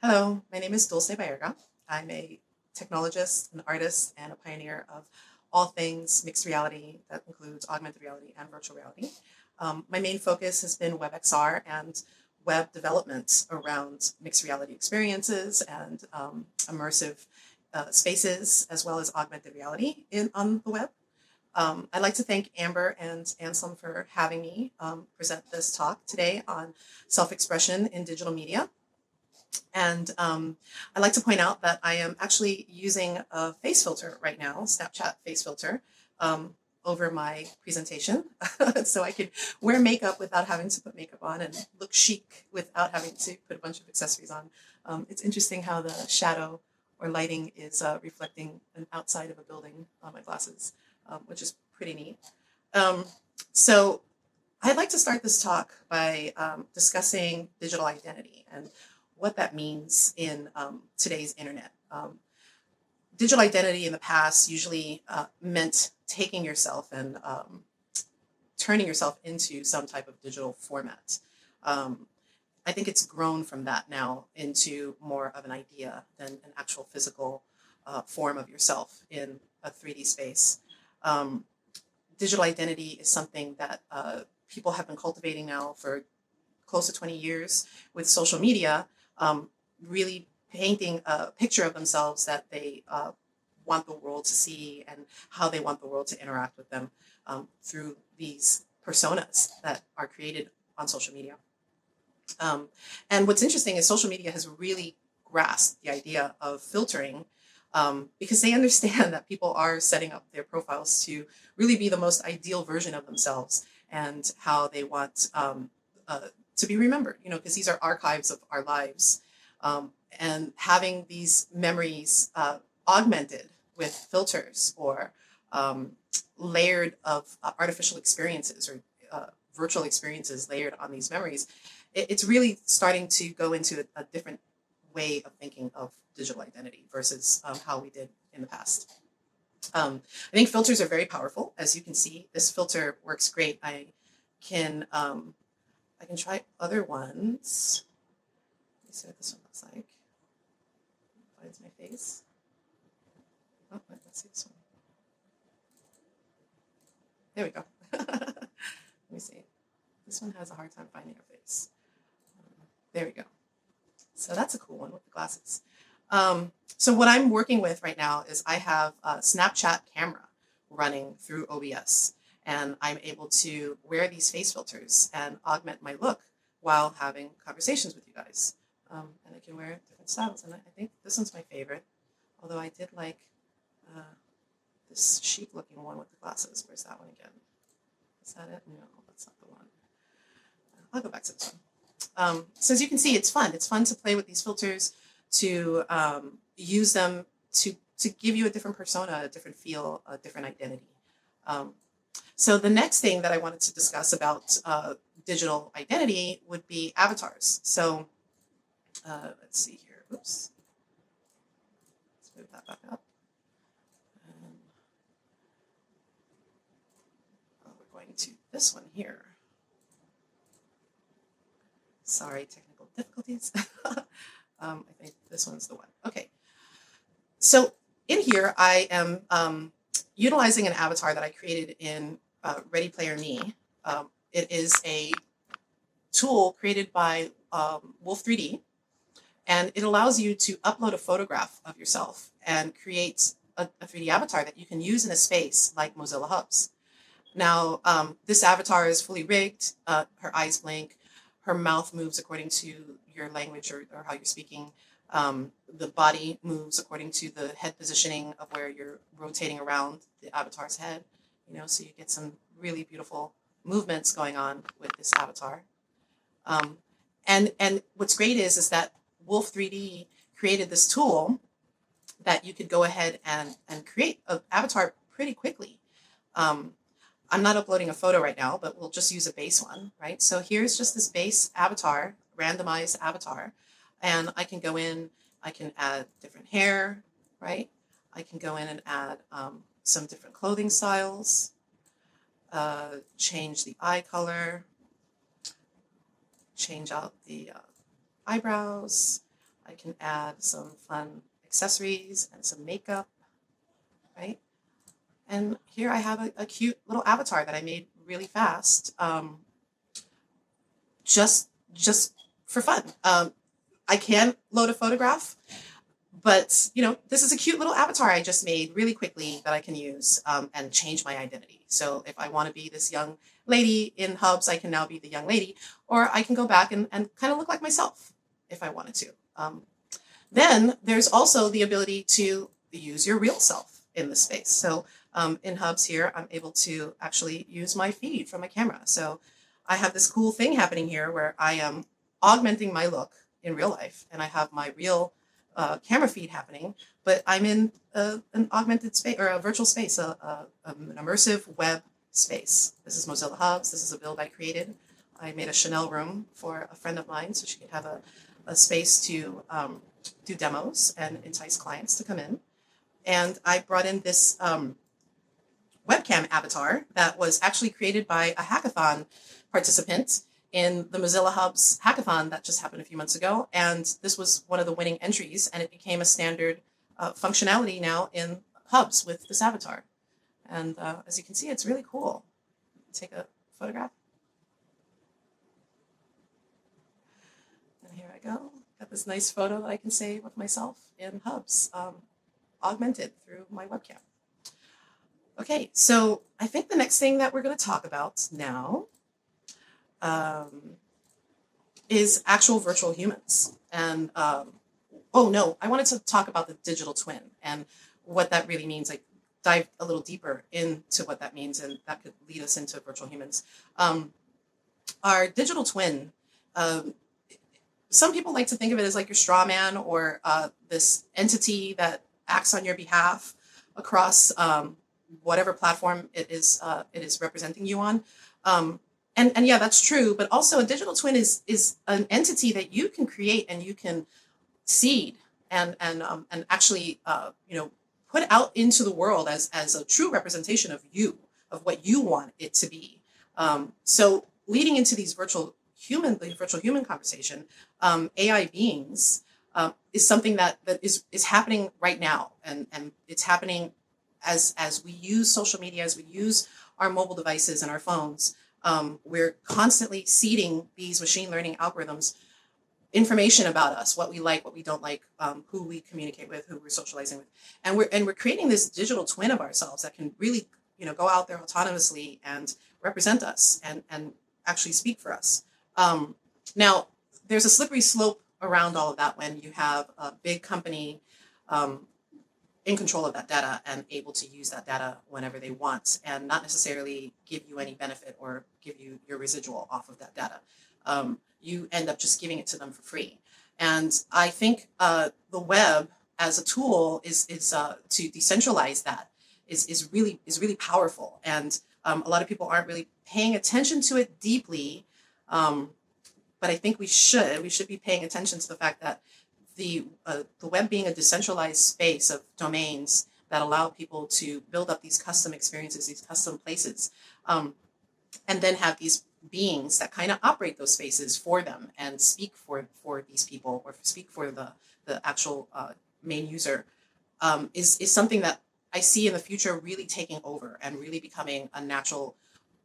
Hello, my name is Dulce Baerga. I'm a technologist, an artist, and a pioneer of all things mixed reality that includes augmented reality and virtual reality. My main focus has been WebXR and web development around mixed reality experiences and immersive spaces, as well as augmented reality on the web. I'd like to thank Amber and Anselm for having me present this talk today on self-expression in digital media. And I'd like to point out that I am actually using a face filter right now, Snapchat face filter, over my presentation. So I could wear makeup without having to put makeup on and look chic without having to put a bunch of accessories on. It's interesting how the shadow or lighting is reflecting an outside of a building on my glasses, which is pretty neat. Um, so I'd like to start this talk by discussing digital identity and what that means in today's internet. Digital identity in the past usually meant taking yourself and turning yourself into some type of digital format. Um, I think it's grown from that now into more of an idea than an actual physical form of yourself in a 3D space. Um, Digital identity is something that people have been cultivating now for close to 20 years with social media, really painting a picture of themselves that they want the world to see and how they want the world to interact with them through these personas that are created on social media. Um, and what's interesting is social media has really grasped the idea of filtering because they understand that people are setting up their profiles to really be the most ideal version of themselves and how they want to be remembered, because these are archives of our lives. And having these memories augmented with filters or layered of artificial experiences or virtual experiences layered on these memories, it's really starting to go into a different way of thinking of digital identity versus how we did in the past. I think filters are very powerful. As you can see, this filter works great. I can try other ones. Let me see what this one looks like. Finds my face. Oh, let's see this one. There we go. Let me see. This one has a hard time finding a face. There we go. So that's a cool one with the glasses. So what I'm working with right now is I have a Snapchat camera running through OBS, and I'm able to wear these face filters and augment my look while having conversations with you guys. And I can wear different styles, and I think this one's my favorite, although I did like this chic looking one with the glasses. Where's that one again? Is that it? No, that's not the one. I'll go back to this one. So as you can see, it's fun. It's fun to play with these filters, to use them to give you a different persona, a different feel, a different identity. So the next thing that I wanted to discuss about digital identity would be avatars. So let's see here. Oops. Let's move that back up. We're going to this one here. Sorry, technical difficulties. I think this one's the one. Okay. So in here, I am utilizing an avatar that I created in Ready Player Me. It is a tool created by Wolf 3D, and it allows you to upload a photograph of yourself and create a 3D avatar that you can use in a space like Mozilla Hubs. Now, this avatar is fully rigged. Her eyes blink. Her mouth moves according to your language or how you're speaking. The body moves according to the head positioning of where you're rotating around the avatar's head. So you get some really beautiful movements going on with this avatar. And what's great is that Wolf 3D created this tool that you could go ahead and create an avatar pretty quickly. I'm not uploading a photo right now, but we'll just use a base one, right? So here's just this base avatar, randomized avatar, and I can go in, I can add different hair, right? I can go in and add some different clothing styles, change the eye color, change out the eyebrows. I can add some fun accessories and some makeup, right? And here I have a cute little avatar that I made really fast, just for fun. I can load a photograph, but this is a cute little avatar I just made really quickly that I can use and change my identity. So if I want to be this young lady in Hubs, I can now be the young lady, or I can go back and kind of look like myself if I wanted to. Then there's also the ability to use your real self in the space. So in Hubs here, I'm able to actually use my feed from my camera. So I have this cool thing happening here where I am augmenting my look in real life, and I have my real camera feed happening, but I'm in an augmented space or a virtual space, an immersive web space. This is Mozilla Hubs. This is a build I created. I made a Chanel room for a friend of mine so she could have a space to do demos and entice clients to come in. And I brought in this webcam avatar that was actually created by a hackathon participant in the Mozilla Hubs hackathon that just happened a few months ago. And this was one of the winning entries, and it became a standard functionality now in Hubs with this avatar. And as you can see, it's really cool. Take a photograph. And here I go. Got this nice photo that I can save of myself in Hubs, augmented through my webcam. Okay, so I think the next thing that we're going to talk about now is actual virtual humans. And oh no, I wanted to talk about the digital twin and what that really means. Like dive a little deeper into what that means, and that could lead us into virtual humans. Our digital twin, some people like to think of it as like your straw man or this entity that acts on your behalf across whatever platform it is representing you on. And yeah, that's true. But also a digital twin is an entity that you can create and you can seed and actually put out into the world as a true representation of you, of what you want it to be. So leading into these virtual human conversation, AI beings is something that is happening right now, and it's happening as we use social media, as we use our mobile devices and our phones. We're constantly seeding these machine learning algorithms information about us, what we like, what we don't like, who we communicate with, who we're socializing with, and we're creating this digital twin of ourselves that can really go out there autonomously and represent us and actually speak for us. Now, there's a slippery slope around all of that when you have a big company in control of that data and able to use that data whenever they want and not necessarily give you any benefit or give you your residual off of that data. You end up just giving it to them for free. And I think the web as a tool is to decentralize that is really powerful. And a lot of people aren't really paying attention to it deeply. But I think we should be paying attention to the fact that the web being a decentralized space of domains that allow people to build up these custom experiences, these custom places, and then have these beings that kind of operate those spaces for them and speak for these people or speak for the actual main user, is something that I see in the future really taking over and really becoming a natural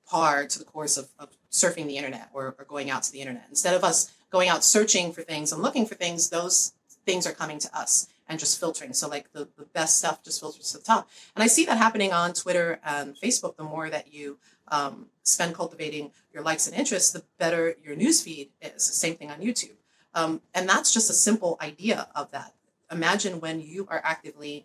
part to the course of surfing the internet or going out to the internet. Instead of us going out searching for things and looking for things, those things are coming to us and just filtering. So like the best stuff just filters to the top. And I see that happening on Twitter and Facebook. The more that you spend cultivating your likes and interests, the better your newsfeed is. Same thing on YouTube. And that's just a simple idea of that. Imagine when you are actively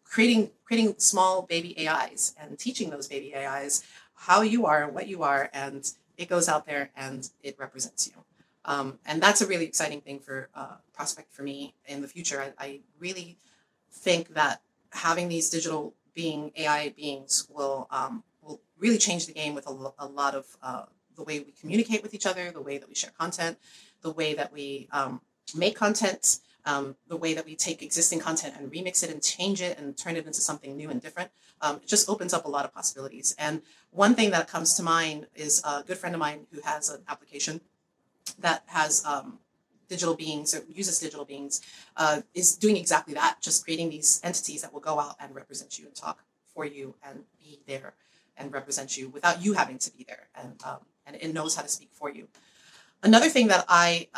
creating small baby AIs and teaching those baby AIs how you are and what you are, and it goes out there and it represents you. And that's a really exciting thing for prospect for me in the future. I really think that having these digital AI beings will really change the game with a lot of the way we communicate with each other, the way that we share content, the way that we make content, the way that we take existing content and remix it and change it and turn it into something new and different. It just opens up a lot of possibilities. And one thing that comes to mind is a good friend of mine who has an application that has digital beings or uses digital beings is doing exactly that, just creating these entities that will go out and represent you and talk for you and be there and represent you without you having to be there, and it knows how to speak for you. Another thing that I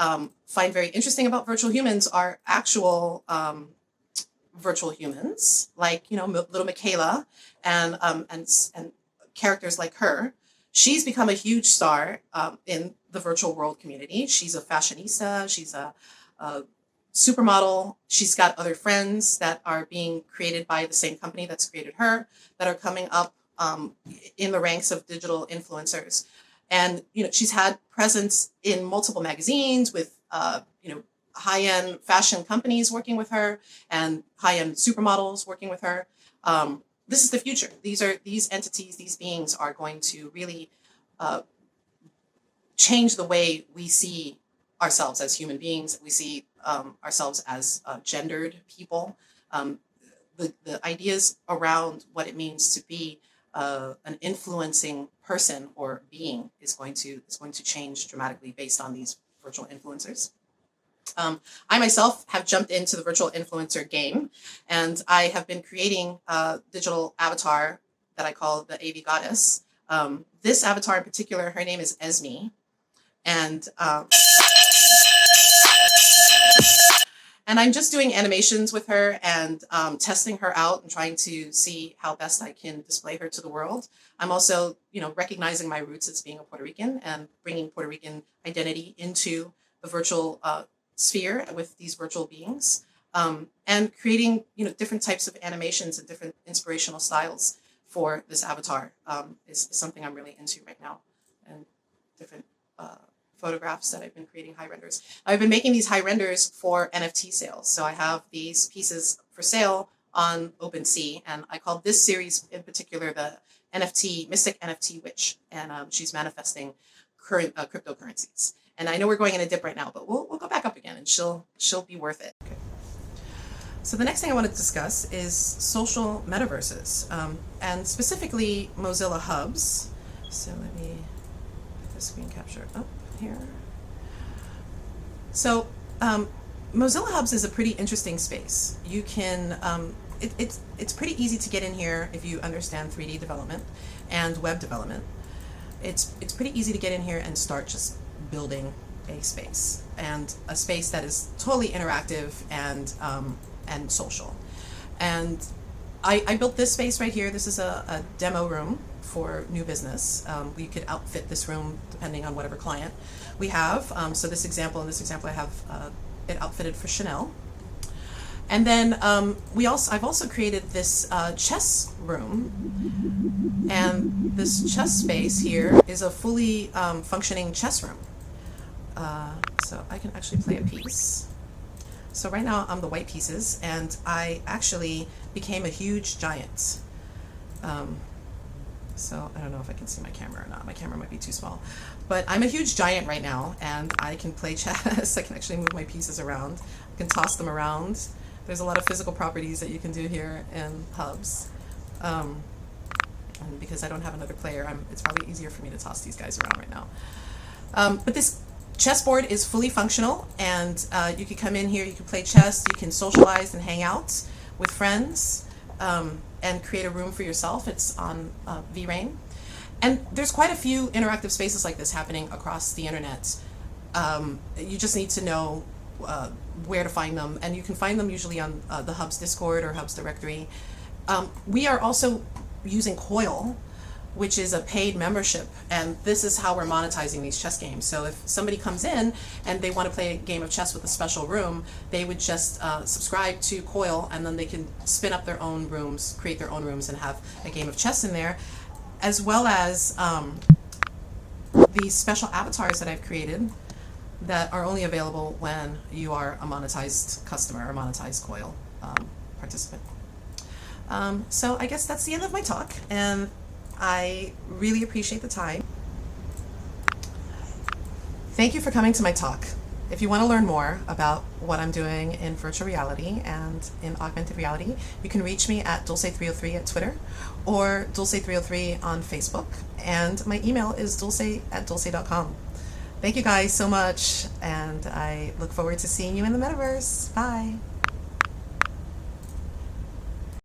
find very interesting about virtual humans are actual virtual humans, like little Michaela and characters like her. She's become a huge star in the virtual world community. She's a fashionista. She's a supermodel. She's got other friends that are being created by the same company that's created her, that are coming up in the ranks of digital influencers. And she's had presence in multiple magazines with high-end fashion companies working with her and high-end supermodels working with her. This is the future. These entities, these beings are going to really change the way we see ourselves as human beings. We see ourselves as gendered people. The ideas around what it means to be an influencing person or being is going to change dramatically based on these virtual influencers. I myself have jumped into the virtual influencer game, and I have been creating a digital avatar that I call the AV Goddess. This avatar in particular, her name is Esme, and I'm just doing animations with her and testing her out and trying to see how best I can display her to the world. I'm also, recognizing my roots as being a Puerto Rican and bringing Puerto Rican identity into the virtual sphere with these virtual beings, and creating, different types of animations and different inspirational styles for this avatar is something I'm really into right now, and different photographs that I've been creating, high renders. I've been making these high renders for NFT sales. So I have these pieces for sale on OpenSea, and I call this series in particular the NFT, Mystic NFT Witch, and she's manifesting current cryptocurrencies. And I know we're going in a dip right now, but we'll go back up again, and she'll be worth it. Okay. So the next thing I want to discuss is social metaverses, and specifically Mozilla hubs. So let me put the screen capture up here. So Mozilla hubs is a pretty interesting space. You can it's pretty easy to get in here if you understand 3D development and web development. It's pretty easy to get in here and start just building a space, and a space that is totally interactive and social. And I built this space right here. This is a demo room for new business. We could outfit this room depending on whatever client we have. So in this example I have it outfitted for Chanel. And then I've also created this chess room, and this chess space here is a fully functioning chess room. So I can actually play a piece. So right now I'm the white pieces, and I actually became a huge giant. So I don't know if I can see my camera or not. My camera might be too small. But I'm a huge giant right now, and I can play chess. I can actually move my pieces around. I can toss them around. There's a lot of physical properties that you can do here in hubs. And because I don't have another player, it's probably easier for me to toss these guys around right now. But this chessboard is fully functional, and you can come in here, you can play chess, you can socialize and hang out with friends, and create a room for yourself. It's on VRain. And there's quite a few interactive spaces like this happening across the internet. You just need to know where to find them, and you can find them usually on the Hub's Discord or Hub's directory. We are also using Coil, which is a paid membership, and this is how we're monetizing these chess games. So if somebody comes in and they want to play a game of chess with a special room, they would just subscribe to Coil, and then they can spin up their own rooms, create their own rooms, and have a game of chess in there, as well as these special avatars that I've created that are only available when you are a monetized customer or monetized Coil participant. So I guess that's the end of my talk, and I really appreciate the time. Thank you for coming to my talk. If you want to learn more about what I'm doing in virtual reality and in augmented reality, you can reach me at Dulce303 at Twitter or Dulce303 on Facebook, and my email is dulce@dulce.com. Thank you guys so much, and I look forward to seeing you in the metaverse. Bye.